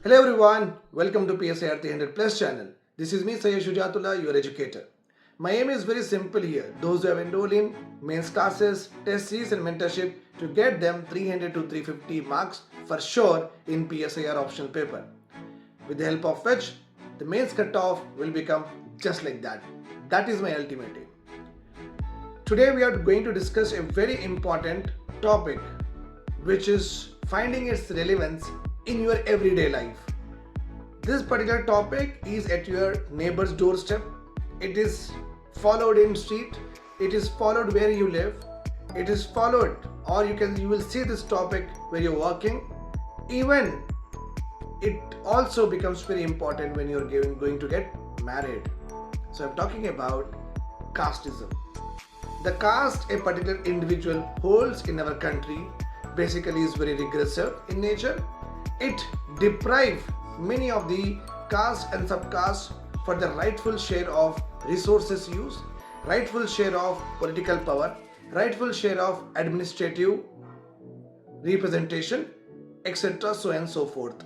Hello everyone, welcome to PSIR 300 Plus channel. This is me Sayyid Shujatullah, your educator. My aim is very simple here. Those who have enrolled in mains classes, test series and mentorship to get them 300 to 350 marks for sure in PSIR optional paper. With the help of which the mains cutoff will become just like that. That is my ultimate aim. Today we are going to discuss a very important topic which is finding its relevance in your everyday life. This particular topic is at your neighbor's doorstep. It is followed in street. It is followed where you live. It is followed, or you will see this topic where you're working. Even it also becomes very important when you're going to get married. So I'm talking about casteism. The caste a particular individual holds in our country basically is very regressive in nature. It deprives many of the caste and subcaste for the rightful share of resources used, rightful share of political power, rightful share of administrative representation, etc. so and so forth.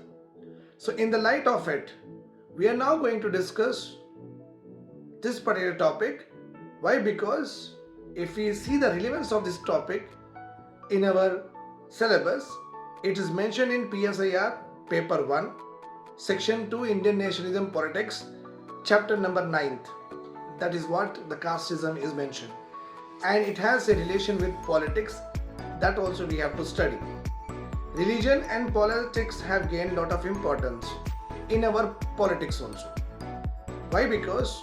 So in the light of it, we are now going to discuss this particular topic. Why? Because if we see the relevance of this topic in our syllabus, it is mentioned in PSIR paper 1, section 2, Indian Nationalism Politics, chapter number 9th. That is what the casteism is mentioned, and it has a relation with politics. That also we have to study. Religion and politics have gained a lot of importance in our politics also. Why? Because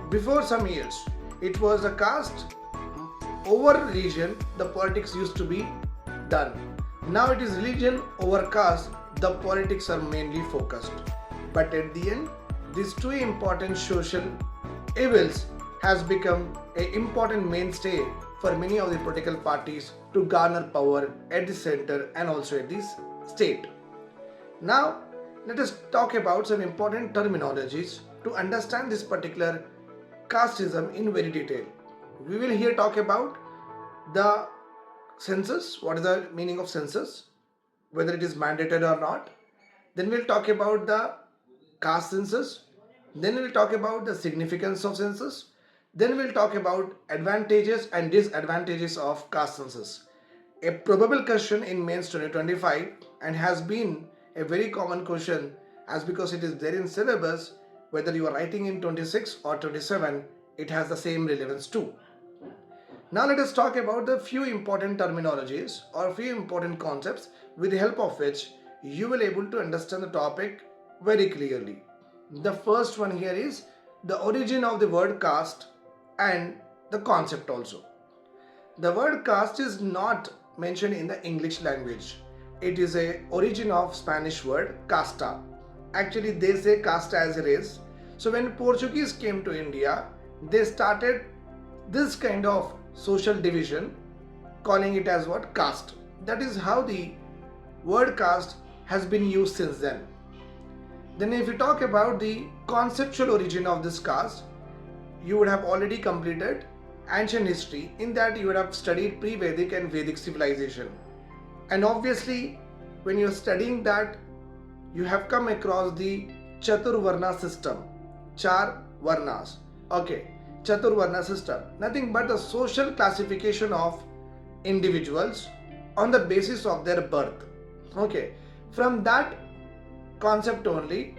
before some years it was a caste over religion, the politics used to be done. Now it is religion over caste, the politics are mainly focused. But at the end, these two important social evils has become an important mainstay for many of the political parties to garner power at the center and also at this state. Now, let us talk about some important terminologies to understand this particular casteism in very detail. We will here talk about the census, what is the meaning of census, whether it is mandated or not. Then we'll talk about the caste census. Then we'll talk about the significance of census. Then we'll talk about advantages and disadvantages of caste census. A probable question in mains 2025 and has been a very common question as because it is there in syllabus, whether you are writing in 26 or 27, it has the same relevance too. Now let us talk about the few important terminologies or few important concepts with the help of which you will able to understand the topic very clearly. The first one here is the origin of the word caste and the concept also. The word caste is not mentioned in the English language. It is a origin of Spanish word casta. Actually they say casta as a race. So when Portuguese came to India, they started this kind of social division, calling it as what? Caste. That is how the word caste has been used since then. Then if you talk about the conceptual origin of this caste, you would have already completed ancient history. In that you would have studied pre-Vedic and Vedic civilization. And obviously when you are studying that, you have come across the Chaturvarna system. Char Varnas. Okay. Chaturvarna system, nothing but the social classification of individuals on the basis of their birth. Okay, from that concept only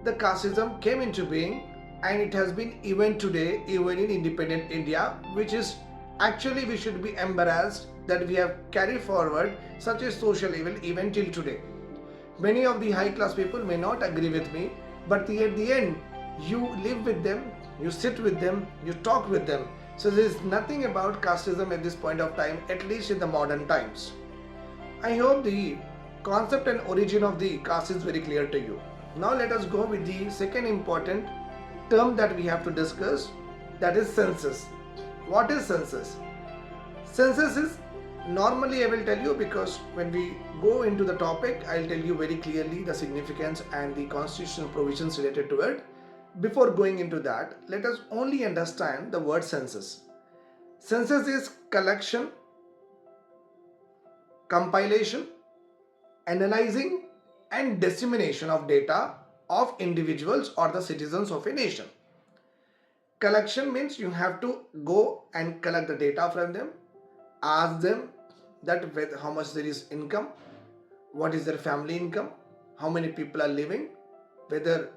the casteism came into being, and it has been even today, even in independent India, which is actually we should be embarrassed that we have carried forward such a social evil even till today. Many of the high class people may not agree with me, but at the end you live with them, you sit with them, you talk with them. So there is nothing about casteism at this point of time, at least in the modern times. I hope the concept and origin of the caste is very clear to you. Now let us go with the second important term that we have to discuss, that is census. What is census? Census is, normally I will tell you, because when we go into the topic I will tell you very clearly the significance and the constitutional provisions related to it. Before going into that, let us only understand the word census. Census is collection, compilation, analyzing and dissemination of data of individuals or the citizens of a nation. Collection means you have to go and collect the data from them, ask them that how much there is income, what is their family income, how many people are living, whether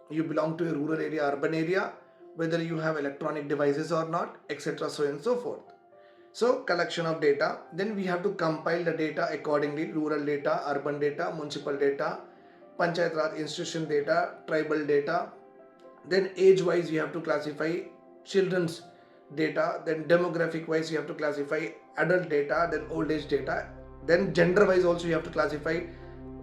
you belong to a rural area, urban area, whether you have electronic devices or not, etc. so and so forth. So collection of data, then we have to compile the data accordingly: rural data, urban data, municipal data, Panchayat Raj institution data, tribal data. Then age wise you have to classify children's data, then demographic wise you have to classify adult data, then old age data, then gender wise also you have to classify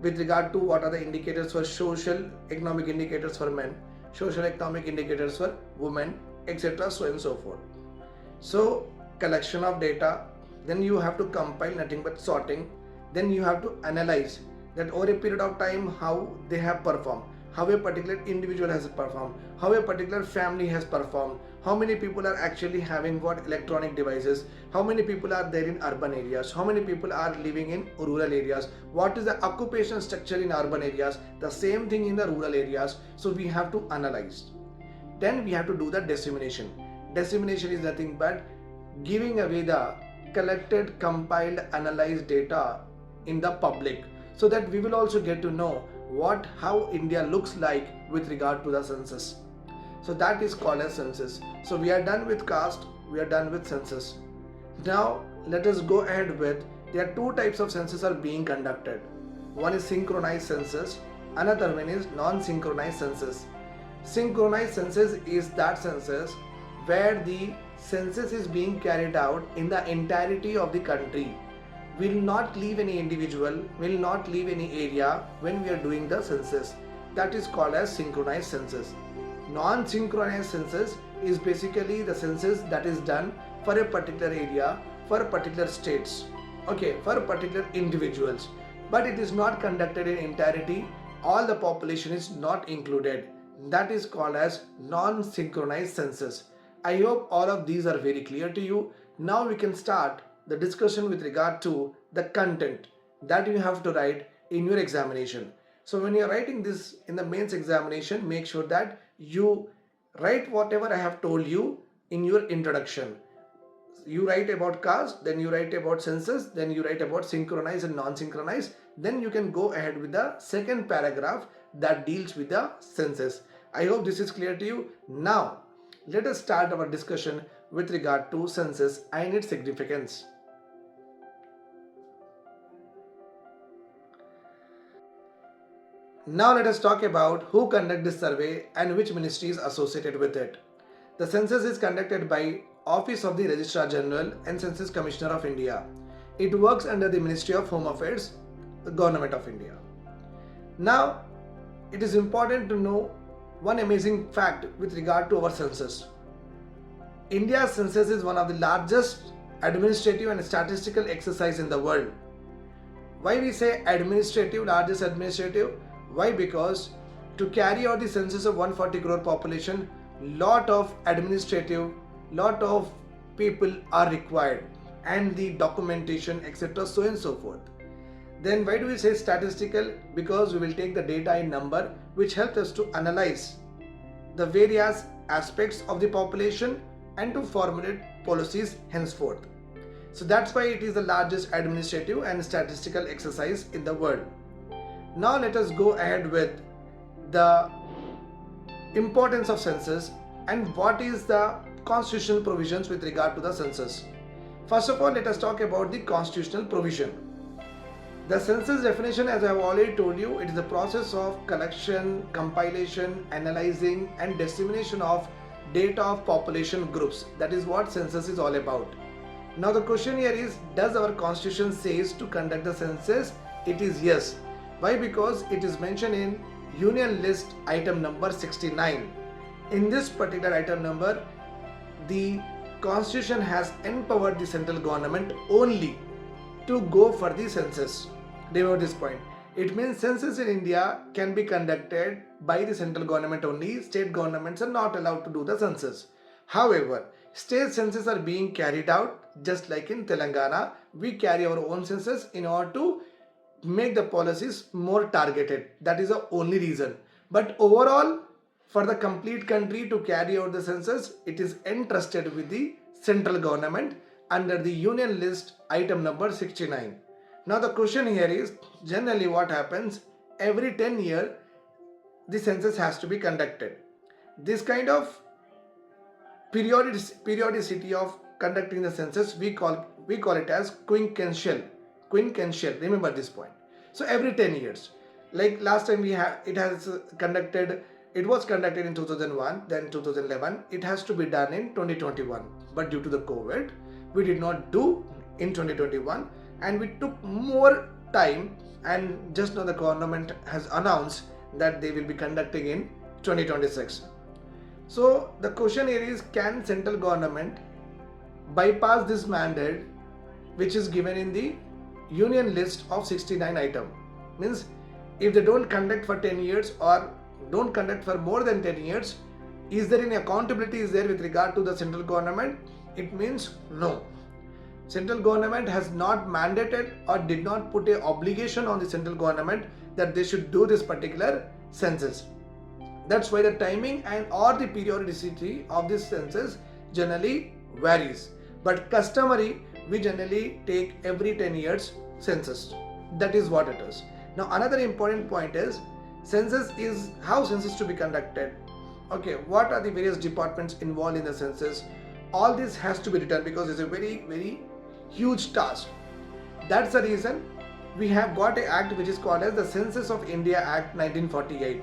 with regard to what are the indicators for social economic indicators for men, social economic indicators for women, etc. so and so forth. So collection of data, then you have to compile, nothing but sorting, then you have to analyze that over a period of time how they have performed, how a particular individual has performed, how a particular family has performed, how many people are actually having what electronic devices, how many people are there in urban areas, how many people are living in rural areas, what is the occupation structure in urban areas, the same thing in the rural areas. So we have to analyze. Then we have to do the dissemination. Dissemination is nothing but giving away the collected, compiled, analyzed data in the public, so that we will also get to know how India looks like with regard to the census. So that is called as census. So we are done with caste, we are done with census. Now let us go ahead with, there are two types of census are being conducted. One is synchronized census, another one is non-synchronized census. Synchronized census is that census where the census is being carried out in the entirety of the country. Will not leave any individual, will not leave any area when we are doing the census. That is called as synchronized census. Non-synchronized census is basically the census that is done for a particular area, for particular states, okay, for particular individuals, but it is not conducted in entirety, all the population is not included. That is called as non-synchronized census. I hope all of these are very clear to you. Now we can start the discussion with regard to the content that you have to write in your examination. So when you are writing this in the mains examination, make sure that you write whatever I have told you in your introduction. You write about caste, then you write about census, then you write about synchronized and non-synchronized, then you can go ahead with the second paragraph that deals with the census. I hope this is clear to you. Now let us start our discussion with regard to census and its significance. Now let us talk about who conduct this survey and which ministry is associated with it. The census is conducted by Office of the Registrar General and Census Commissioner of India. It works under the Ministry of Home Affairs, the Government of India. Now, it is important to know one amazing fact with regard to our census. India's census is one of the largest administrative and statistical exercise in the world. Why we say administrative, largest administrative? Why? Because to carry out the census of 140 crore population, lot of administrative, lot of people are required, and the documentation, etc. so and so forth. Then why do we say statistical? Because we will take the data in number, which helps us to analyze the various aspects of the population and to formulate policies henceforth. So that's why it is the largest administrative and statistical exercise in the world. Now let us go ahead with the importance of census and what is the constitutional provisions with regard to the census. First of all, let us talk about the constitutional provision. The census definition, as I have already told you, it is the process of collection, compilation, analyzing and dissemination of data of population groups. That is what census is all about. Now the question here is, does our constitution says to conduct the census? It is yes. Why? Because it is mentioned in Union List item number 69. In this particular item number, the constitution has empowered the central government only to go for the census. Remember this point. It means census in India can be conducted by the central government only. State governments are not allowed to do the census. However, state census are being carried out just like in Telangana. We carry our own census in order to make the policies more targeted. That is the only reason. But overall, for the complete country to carry out the census, it is entrusted with the central government under the union list item number 69. Now the question here is, generally what happens, every 10 years the census has to be conducted. This kind of periodicity of conducting the census, we call it as quinquennial. Remember this point. So every 10 years, like last time it was conducted in 2001, then 2011. It has to be done in 2021, but due to the COVID, we did not do in 2021, and we took more time. And just now the government has announced that they will be conducting in 2026. So the question here is, can central government bypass this mandate which is given in the union list of 69 item? Means if they don't conduct for 10 years or don't conduct for more than 10 years, is there any accountability is there with regard to the central government? It means no. Central government has not mandated or did not put a obligation on the central government that they should do this particular census. That's why the timing and or the periodicity of this census generally varies. But customary, we generally take every 10 years census. That is what it is. Now another important point is, census is how census to be conducted. Okay, what are the various departments involved in the census? All this has to be written because it's a very, very huge task. That's the reason we have got an act which is called as the Census of India Act 1948.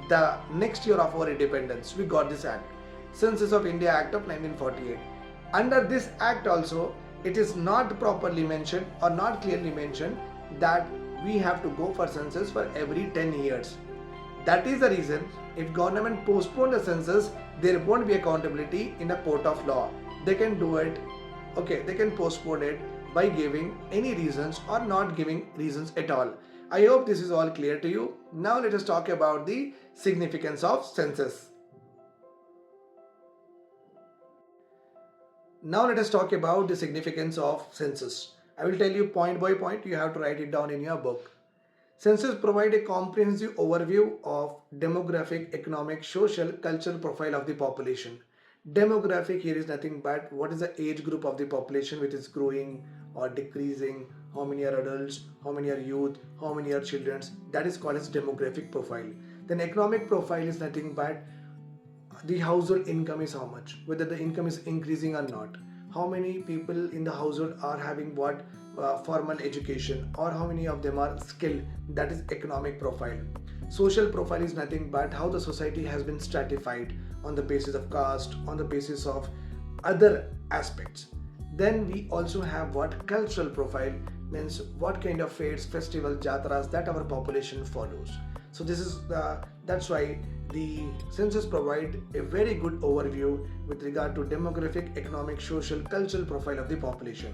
The next year of our independence, we got this act, Census of India Act of 1948. Under this act also, it is not properly mentioned or not clearly mentioned that we have to go for census for every 10 years. That is the reason if government postpone the census, there won't be accountability in a court of law. They can do it, okay, they can postpone it by giving any reasons or not giving reasons at all. I hope this is all clear to you. Now let us talk about the significance of census. Now let us talk about the significance of census. I will tell you point by point. You have to write it down in your book. Census provide a comprehensive overview of demographic, economic, social, cultural profile of the population. Demographic here is nothing but what is the age group of the population which is growing or decreasing, how many are adults, how many are youth, how many are children. That is called as demographic profile. Then economic profile is nothing but the household income is how much, whether the income is increasing or not, how many people in the household are having what formal education, or how many of them are skilled. That is economic profile. Social profile is nothing but how the society has been stratified on the basis of caste, on the basis of other aspects. Then we also have what cultural profile, means what kind of fairs, festivals, jatras that our population follows. So this is that's why the census provide a very good overview with regard to demographic, economic, social, cultural profile of the population.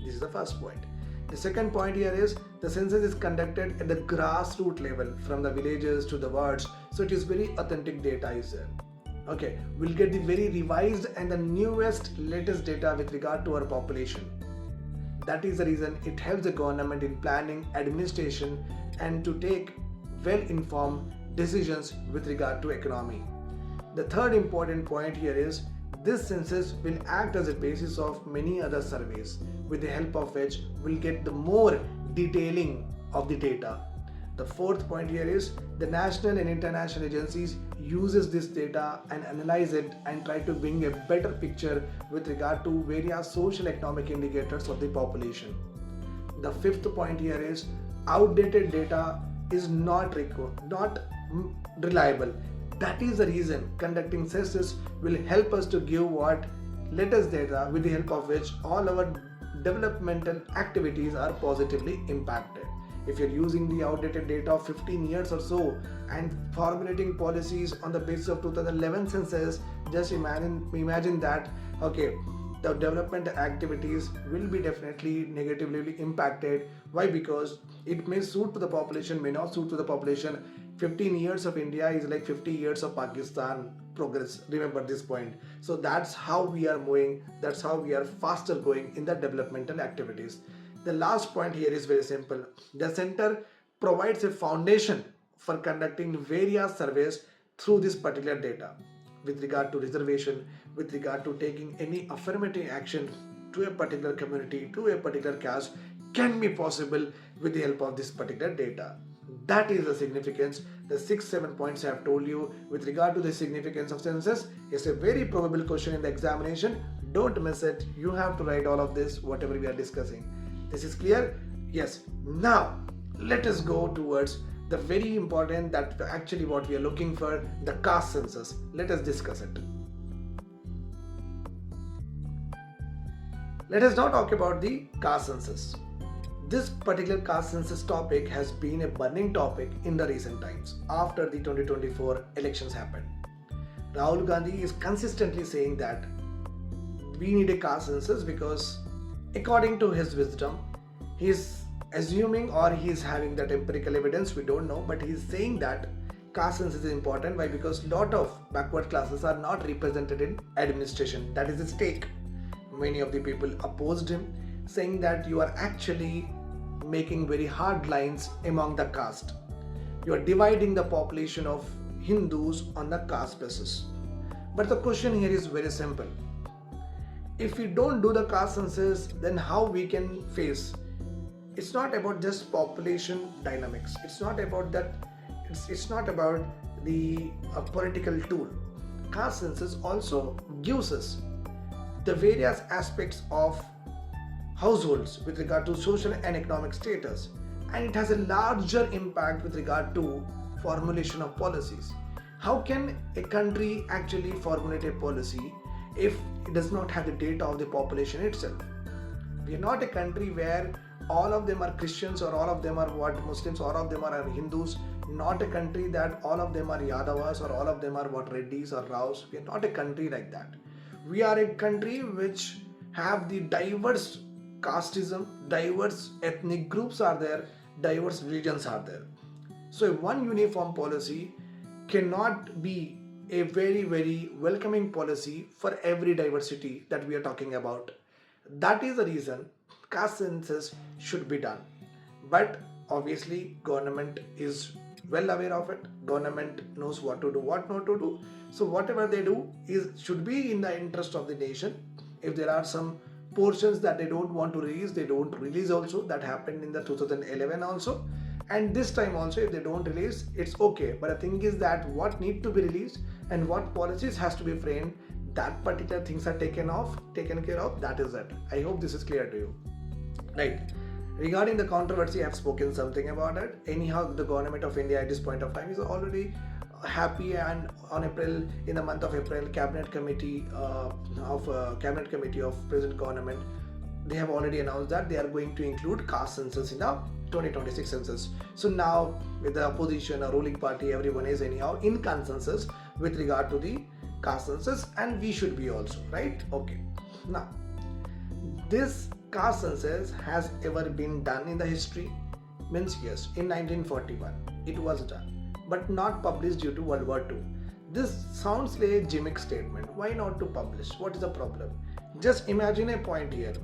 This is the first point. The second point here is the census is conducted at the grassroots level from the villages to the wards. So it is very authentic data is there. Okay, we'll get the very revised and the newest latest data with regard to our population. That is the reason it helps the government in planning, administration, and to take well-informed decisions with regard to economy. The third important point here is this census will act as a basis of many other surveys with the help of which we'll get the more detailing of the data. The fourth point here is the national and international agencies uses this data and analyze it and try to bring a better picture with regard to various social economic indicators of the population. The fifth point here is outdated data is not reliable. That is the reason conducting census will help us to give what latest data with the help of which all our developmental activities are positively impacted. If you're using the outdated data of 15 years or so and formulating policies on the basis of 2011 census, just imagine that, okay, the development activities will be definitely negatively impacted. Why? Because it may suit to the population, may not suit to the population. 15 years of India is like 50 years of Pakistan progress. Remember this point. So that's how we are moving. That's how we are faster going in the developmental activities. The last point here is very simple. The center provides a foundation for conducting various surveys through this particular data with regard to reservation, with regard to taking any affirmative action to a particular community, to a particular caste, can be possible with the help of this particular data. That is the significance. The 6-7 points I have told you with regard to the significance of census is a very probable question in the examination. Don't miss it. You have to write all of this, whatever we are discussing. This is clear? Yes. Now, let us go towards the very important, that actually what we are looking for, the caste census. Let us discuss it. Let us now talk about the caste census. This particular caste census topic has been a burning topic in the recent times after the 2024 elections happened. Rahul Gandhi is consistently saying that we need a caste census because according to his wisdom, he is assuming, or he is having that empirical evidence, we don't know, but he is saying that caste census is important. Why? Because lot of backward classes are not represented in administration. That is the stake. Many of the people opposed him, saying that you are actually making very hard lines among the caste. You are dividing the population of Hindus on the caste basis. But the question here is very simple. If we don't do the caste census, then how we can face? It's not about just population dynamics. It's not about that. It's not about the political tool. Caste census also gives us the various aspects of households with regard to social and economic status, and it has a larger impact with regard to formulation of policies. How can a country actually formulate a policy if it does not have the data of the population itself? We are not a country where all of them are Christians or all of them are Muslims, all of them are Hindus. Not a country that all of them are Yadavas or all of them are Reddis or Raos. We are not a country like that. We are a country which have the diverse casteism, diverse ethnic groups are there, diverse religions are there. So one uniform policy cannot be a very, very welcoming policy for every diversity that we are talking about. That is the reason caste census should be done. But obviously government is well aware of it. Government knows what to do, what not to do. So whatever they do should be in the interest of the nation. If there are some portions that they don't want to release, they don't release also. That happened in the 2011 also. And this time also, if they don't release, it's okay. But the thing is that what need to be released and what policies has to be framed, that particular things are taken care of. That is it. I hope this is clear to you. Right. Regarding the controversy, I have spoken something about it. Anyhow, the government of India at this point of time is already happy, and in the month of April, cabinet committee of present government, they have already announced that they are going to include caste census in the 2026 census. So now with the opposition or ruling party, everyone is anyhow in consensus with regard to the caste census, and we should be also, right? Okay. Now, this caste census has ever been done in the history? Means yes, in 1941 it was done, but not published due to World War II. This sounds like a gimmick statement. Why not to publish? What is the problem? Just imagine a point here.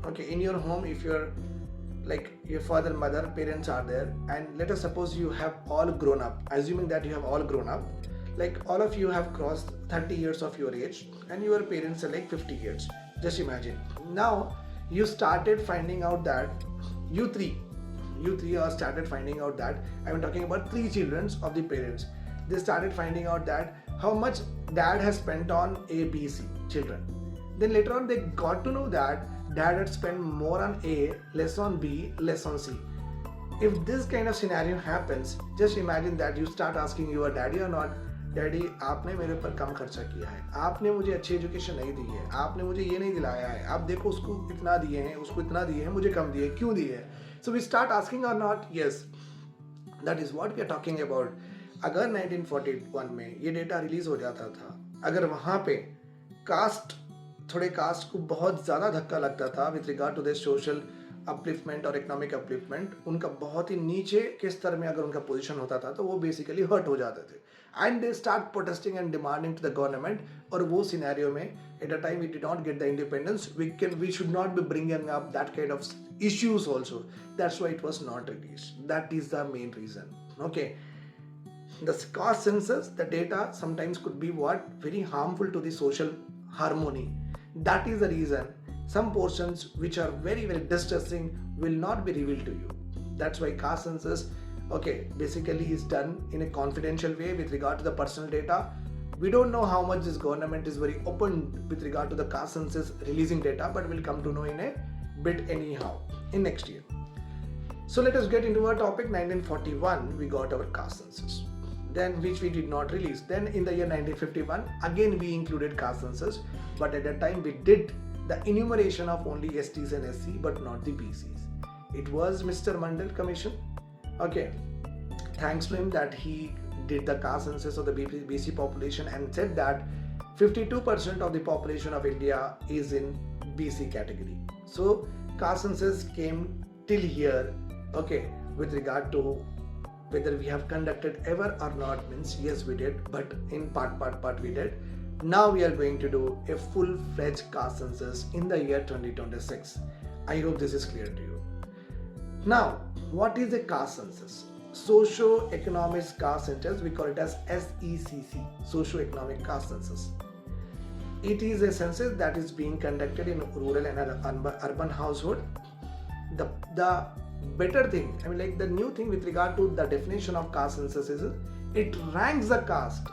Okay, in your home, if you're like your father, mother, parents are there, and let us suppose you have all grown up, assuming that you have all grown up, like all of you have crossed 30 years of your age and your parents are like 50 years. Just imagine. Now you started finding out that you three are started finding out that I'm talking about 3 children of the parents. They started finding out that how much dad has spent on A, B, C children. Then later on they got to know that dad had spent more on A, less on B, less on C. If this kind of scenario happens, just imagine that you start asking your daddy or not, daddy आपने मेरे ऊपर कम खर्चा किया है, आपने मुझे अच्छी education नहीं दी है, आपने मुझे ये नहीं दिलाया है, आप देखो उसको इतना दिए हैं, उसको इतना दिए हैं, मुझे कम दिए, क्यों दिए है? So we start asking or not? Yes, that is what we are talking about. अगर 1941 में ये डेटा रिलीज हो जाता था, अगर वहाँ पे कास्ट को बहुत ज़्यादा धक्का लगता था with regard to the social upliftment और इकोनॉमिक अपलिफ्टमेंट उनका बहुत ही नीचे के स्तर में अगर उनका पोजीशन होता था तो वो बेसिकली हर्ट हो जाते थे and they start protesting and demanding to the government. और वो सिनेरियो में at a time we did not get the independence, we should not be bringing up that kind of issues also. That's why it was not released. That is the main reason. Okay, the caste census, the data sometimes could be what very harmful to the social harmony. That is the reason some portions which are very very distressing will not be revealed to you. That's why caste census, okay, basically is done in a confidential way with regard to the personal data. We don't know how much this government is very open with regard to the caste census releasing data, but we'll come to know in a bit anyhow in next year. So let us get into our topic. 1941 we got our caste census, then which we did not release. Then in the year 1951 again we included caste census, but at that time we did the enumeration of only STs and SC but not the BCs. It was Mr. Mandal Commission. Okay, thanks to him that he did the caste census of the BC population and said that 52% of the population of India is in BC category. So caste census came till here. Okay, with regard to whether we have conducted ever or not means yes we did, but in part we did. Now we are going to do a full-fledged caste census in the year 2026. I hope this is clear to you. Now what is a caste census? Socio-economic caste census, we call it as SECC, socio-economic caste census. It is a census that is being conducted in rural and urban household. The better thing, I mean like the new thing with regard to the definition of caste census is it ranks the caste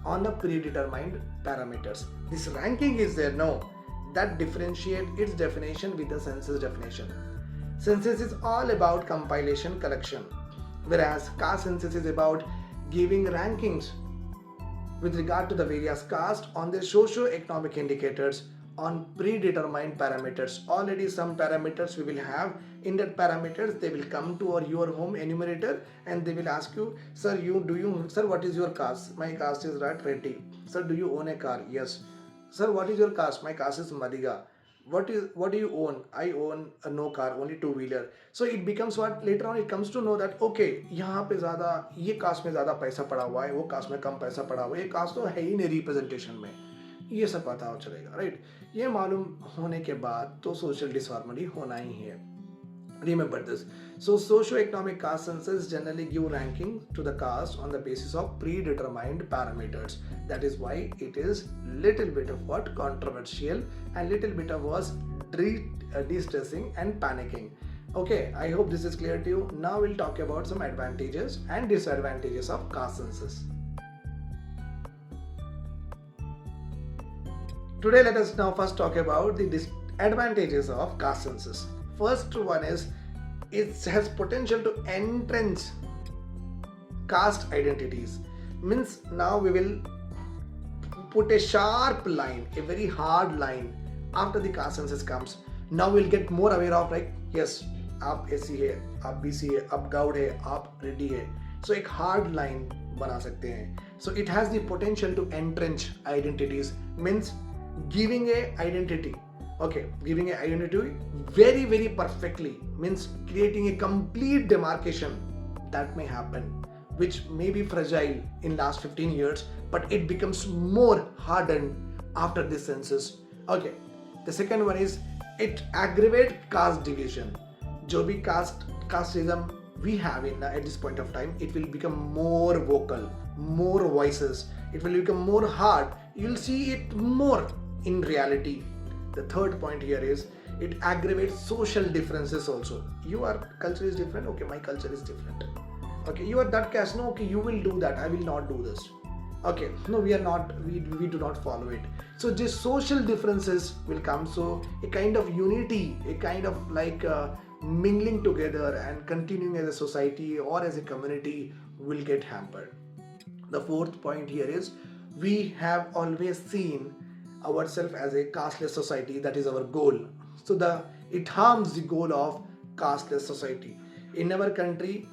on the predetermined parameters. This ranking is there now that differentiate its definition with the census definition. Census is all about compilation collection, whereas caste census is about giving rankings with regard to the various caste on their socio-economic indicators on predetermined parameters. Already some parameters we will have. In that parameters they will come to your home enumerator and they will ask you, sir, sir, what is your caste? My caste is Reddy. Sir, do you own a car? Yes. Sir, what is your caste? My caste is Madiga. What do you own? I own no car, only two-wheeler. So it becomes what later on it comes to know that okay, यहाँ पे ज़्यादा ये cast में ज़्यादा पैसा पड़ा हुआ है, वो कास्ट में कम पैसा पड़ा हुआ है, ये कास्ट तो है ही नहीं रिप्रेजेंटेशन में, ये सब पता हो चलेगा, राइट? ये मालूम होने के बाद तो सोशल डिसहार्मनी होना ही है. Remember this. So socio-economic caste census generally give ranking to the caste on the basis of predetermined parameters. That is why it is little bit of what controversial and little bit of was distressing and panicking. Okay, I hope this is clear to you. Now we'll talk about some advantages and disadvantages of caste census. Today let us now first talk about the disadvantages of caste census. First one is it has potential to entrench caste identities. Means now we will put a sharp line, a very hard line after the caste census comes. Now we'll get more aware of like yes, आप SC है, आप BC है, आप Gaud है, आप Reddy है. So एक hard line बना सकते हैं. So it has the potential to entrench identities. Means giving a identity. Okay, giving an identity very very perfectly, means creating a complete demarcation that may happen, which may be fragile in last 15 years, but it becomes more hardened after this census. Okay, the second one is it aggravates caste division. जो भी casteism we have at this point of time, it will become more vocal, more voices, it will become more hard. You'll see it more in reality. The third point here is it aggravates social differences also. Your culture is different, okay, my culture is different. Okay, you are that caste, no, okay, you will do that, I will not do this. Okay, no, we are not, we do not follow it. So just social differences will come. So a kind of unity, a kind of like mingling together and continuing as a society or as a community will get hampered. The fourth point here is we have always seen ourselves as a casteless society. That is our goal. So it harms the goal of casteless society. In our country,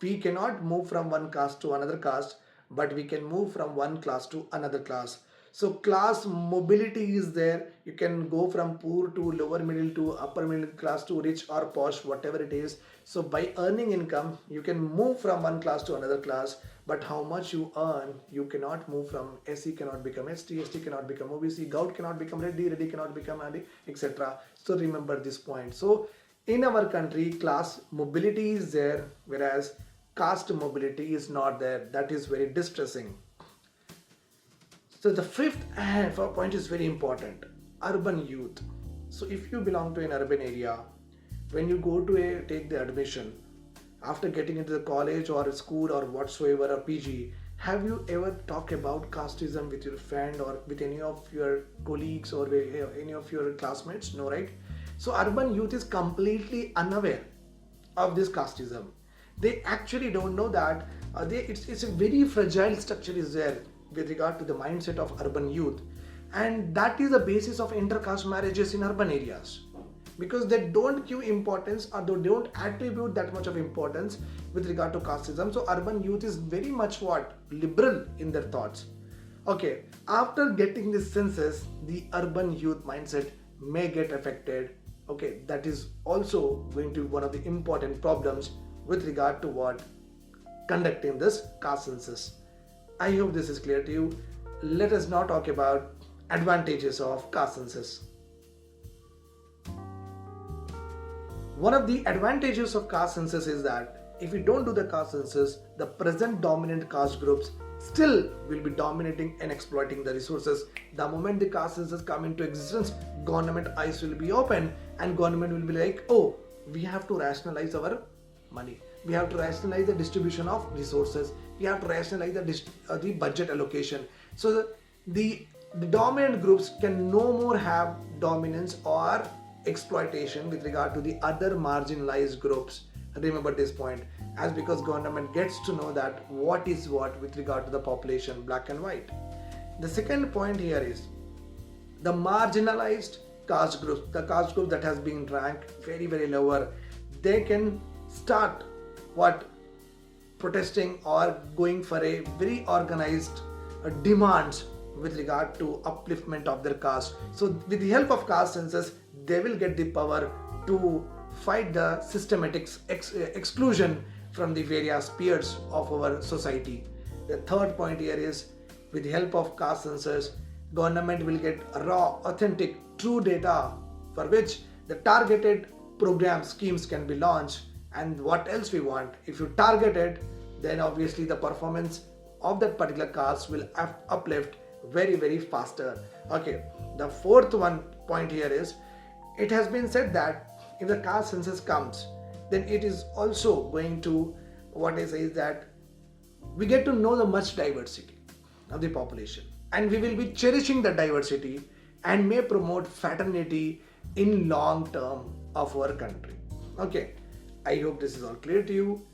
we cannot move from one caste to another caste, but we can move from one class to another class. So class mobility is there. You can go from poor to lower middle to upper middle class to rich or posh, whatever it is. So by earning income, you can move from one class to another class. But how much you earn, you cannot move from SC cannot become ST, ST cannot become OBC, Gout cannot become Reddy, Reddy cannot become AD, etc. So remember this point. So in our country, class mobility is there, whereas caste mobility is not there. That is very distressing. So the fifth point is very important. Urban youth. So if you belong to an urban area, when you go to take the admission, after getting into the college or a school or whatsoever, or PG, have you ever talked about casteism with your friend or with any of your colleagues or any of your classmates? No, right? So urban youth is completely unaware of this casteism. They actually don't know that it's a very fragile structure is there with regard to the mindset of urban youth, and that is the basis of intercaste marriages in urban areas, because they don't give importance or they don't attribute that much of importance with regard to casteism. So urban youth is very much liberal in their thoughts. Okay, after getting this census, the urban youth mindset may get affected. Okay, that is also going to be one of the important problems with regard to conducting this caste census. I hope this is clear to you. Let us now talk about advantages of caste census. One of the advantages of caste census is that if we don't do the caste census, the present dominant caste groups still will be dominating and exploiting the resources. The moment the caste census come into existence, government eyes will be open and government will be like, oh, we have to rationalize our money. We have to rationalize the distribution of resources. We have to rationalize the budget allocation. So the dominant groups can no more have dominance or exploitation with regard to the other marginalized groups. Remember this point, as because government gets to know that what is what with regard to the population, black and white. The second point here is the marginalized caste groups, the caste group that has been ranked very, very lower, they can start protesting or going for a very organized demands with regard to upliftment of their caste. So with the help of caste census, they will get the power to fight the systematic exclusion from the various peers of our society. The third point here is, with the help of caste census, government will get raw, authentic, true data for which the targeted program schemes can be launched. And what else we want? If you target it, then obviously the performance of that particular caste will uplift very, very faster. Okay, the fourth point here is, it has been said that if the caste census comes, then it is also going to, is that we get to know the much diversity of the population, and we will be cherishing the diversity and may promote fraternity in long term of our country. Okay, I hope this is all clear to you.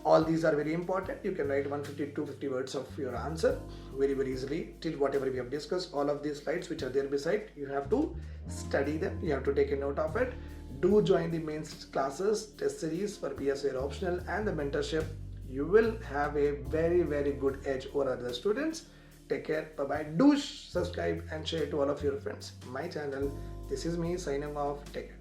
All these are very important. You can write 150 to 250 words of your answer very, very easily till whatever we have discussed. All of these slides which are there beside, you have to study them. You have to take a note of it. Do join the main classes, test series for PSIR optional and the mentorship. You will have a very, very good edge over other students. Take care. Bye-bye. Do subscribe and share to all of your friends. My channel. This is me signing off. Take care.